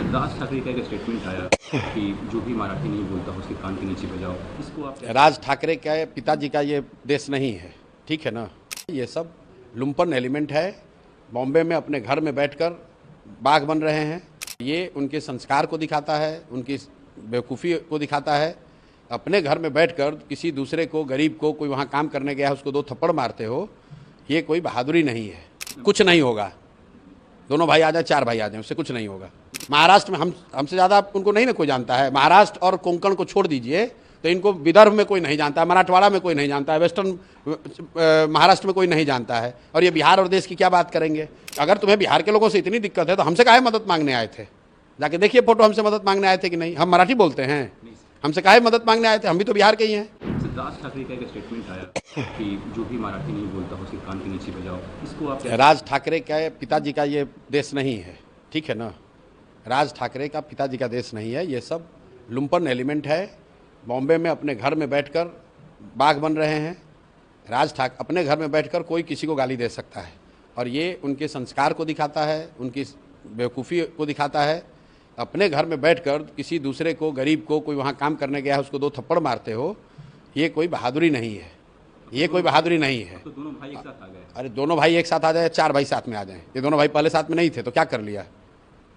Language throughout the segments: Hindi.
राज ठाकरे का एक स्टेटमेंट आया कि जो भी मराठी नहीं बोलता उसके कान के नीचे बजाओ। इसको आप राज ठाकरे के पिताजी का ये देश नहीं है, ठीक है ना। ये सब लुम्पन एलिमेंट है। बॉम्बे में अपने घर में बैठकर बाघ बन रहे हैं। ये उनके संस्कार को दिखाता है, उनकी बेवकूफ़ी को दिखाता है। अपने घर में बैठकर किसी दूसरे को, गरीब को, कोई वहाँ काम करने गया है उसको 2 थप्पड़ मारते हो, ये कोई बहादुरी नहीं है। कुछ नहीं होगा। दोनों भाई आ जाए, 4 भाई आ जाए, उससे कुछ नहीं होगा। महाराष्ट्र में हमसे ज़्यादा उनको नहीं ना कोई जानता है। महाराष्ट्र और कोंकण को छोड़ दीजिए तो इनको विदर्भ में कोई नहीं जानता है, मराठवाड़ा में कोई नहीं जानता है, वेस्टर्न महाराष्ट्र में कोई नहीं जानता है। और ये बिहार और देश की क्या बात करेंगे। अगर तुम्हें बिहार के लोगों से इतनी दिक्कत है तो हमसे काहे मदद मांगने आए थे। जाके देखिए फोटो, हमसे मदद मांगने आए थे कि नहीं। हम मराठी बोलते हैं, हमसे काहे मदद मांगने आए थे, हम भी तो बिहार के ही हैं। राज ठाकरे का एक स्टेटमेंट आया कि जो भी मराठी नहीं बोलता उसके कान के नीचे बजाओ। इसको आप राज ठाकरे के पिताजी का ये देश नहीं है, ठीक है ना। राज ठाकरे का पिताजी का देश नहीं है। ये सब लुम्पन एलिमेंट है। बॉम्बे में अपने घर में बैठकर बाघ बन रहे हैं। राज ठाकरे अपने घर में बैठकर कोई किसी को गाली दे सकता है और ये उनके संस्कार को दिखाता है, उनकी बेवकूफ़ी को दिखाता है। अपने घर में बैठकर किसी दूसरे को, गरीब को, कोई वहाँ काम करने गया है उसको 2 थप्पड़ मारते हो, ये कोई बहादुरी नहीं है। ये कोई बहादुरी नहीं है। तो दोनों भाई एक साथ आ गए। अरे दोनों भाई एक साथ आ जाए, 4 भाई साथ में आ जाएं। ये दोनों भाई पहले साथ में नहीं थे तो क्या कर लिया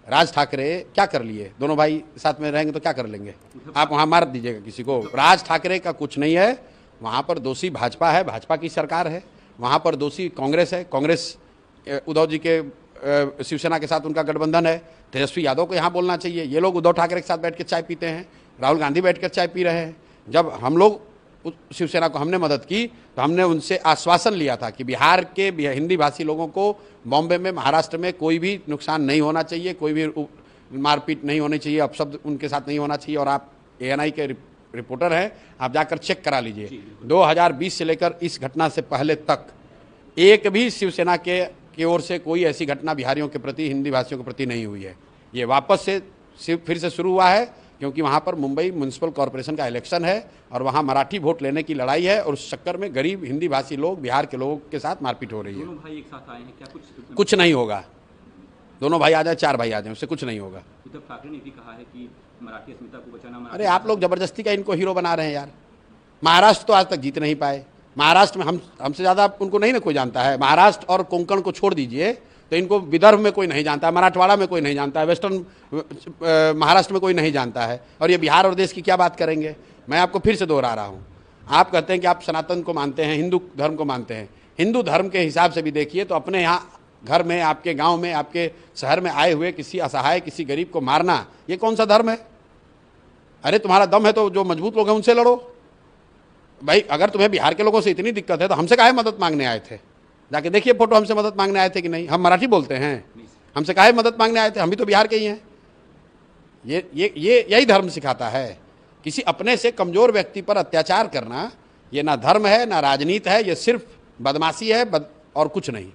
राज ठाकरे, क्या कर लिए। दोनों भाई साथ में रहेंगे तो क्या कर लेंगे। आप वहाँ मार दीजिएगा किसी को। राज ठाकरे का कुछ नहीं है। वहाँ पर दोषी भाजपा है, भाजपा की सरकार है। वहाँ पर दोषी कांग्रेस है, कांग्रेस उद्धव जी के शिवसेना के साथ उनका गठबंधन है। तेजस्वी यादव को यहाँ बोलना चाहिए। ये लोग उद्धव ठाकरे के साथ बैठ कर चाय पीते हैं, राहुल गांधी बैठ कर चाय पी रहे हैं। जब हम लोग शिवसेना को हमने मदद की तो हमने उनसे आश्वासन लिया था कि बिहार के हिंदी भाषी लोगों को बॉम्बे में, महाराष्ट्र में कोई भी नुकसान नहीं होना चाहिए, कोई भी मारपीट नहीं होनी चाहिए, अपशब्द उनके साथ नहीं होना चाहिए। और आप ANI के रिपोर्टर हैं, आप जाकर चेक करा लीजिए। 2020 से लेकर इस घटना से पहले तक एक भी शिवसेना की ओर से कोई ऐसी घटना बिहारियों के प्रति, हिंदी भाषियों के प्रति नहीं हुई है। ये वापस से फिर से शुरू हुआ है क्योंकि वहाँ पर मुंबई म्यूनिसिपल कॉरपोरेशन का इलेक्शन है और वहाँ मराठी वोट लेने की लड़ाई है और उस चक्कर में गरीब हिंदी भाषी लोग, बिहार के लोगों के साथ मारपीट हो रही है। दोनों भाई एक साथ आए हैं, क्या कुछ नहीं होगा। दोनों भाई आ जाए, 4 भाई आ जाए, उससे कुछ नहीं होगा। उद्धव ठाकरे ने भी कहा है कि मराठी अस्मिता को बचाना। अरे आप लोग जबरदस्ती का इनको हीरो बना रहे हैं यार। महाराष्ट्र तो आज तक जीत नहीं पाए। महाराष्ट्र में हमसे ज़्यादा उनको नहीं ना कोई जानता है। महाराष्ट्र और कोंकण को छोड़ दीजिए तो इनको विदर्भ में कोई नहीं जानता है, मराठवाड़ा में कोई नहीं जानता है, वेस्टर्न महाराष्ट्र में कोई नहीं जानता है। और ये बिहार और देश की क्या बात करेंगे। मैं आपको फिर से दोहरा रहा हूँ। आप कहते हैं कि आप सनातन को मानते हैं, हिंदू धर्म को मानते हैं। हिंदू धर्म के हिसाब से भी देखिए तो अपने यहाँ घर में, आपके गाँव में, आपके शहर में आए हुए किसी असहाय, किसी गरीब को मारना, ये कौन सा धर्म है। अरे तुम्हारा दम है तो जो मजबूत लोग हैं उनसे लड़ो भाई। अगर तुम्हें बिहार के लोगों से इतनी दिक्कत है तो हमसे काहे मदद मांगने आए थे। जाके देखिए फोटो, हमसे मदद मांगने आए थे कि नहीं। हम मराठी बोलते हैं, हमसे काहे मदद मांगने आए थे, हम भी तो बिहार के ही हैं। ये यही धर्म सिखाता है। किसी अपने से कमजोर व्यक्ति पर अत्याचार करना, ये ना धर्म है, ना राजनीति है, ये सिर्फ बदमाशी है और कुछ नहीं।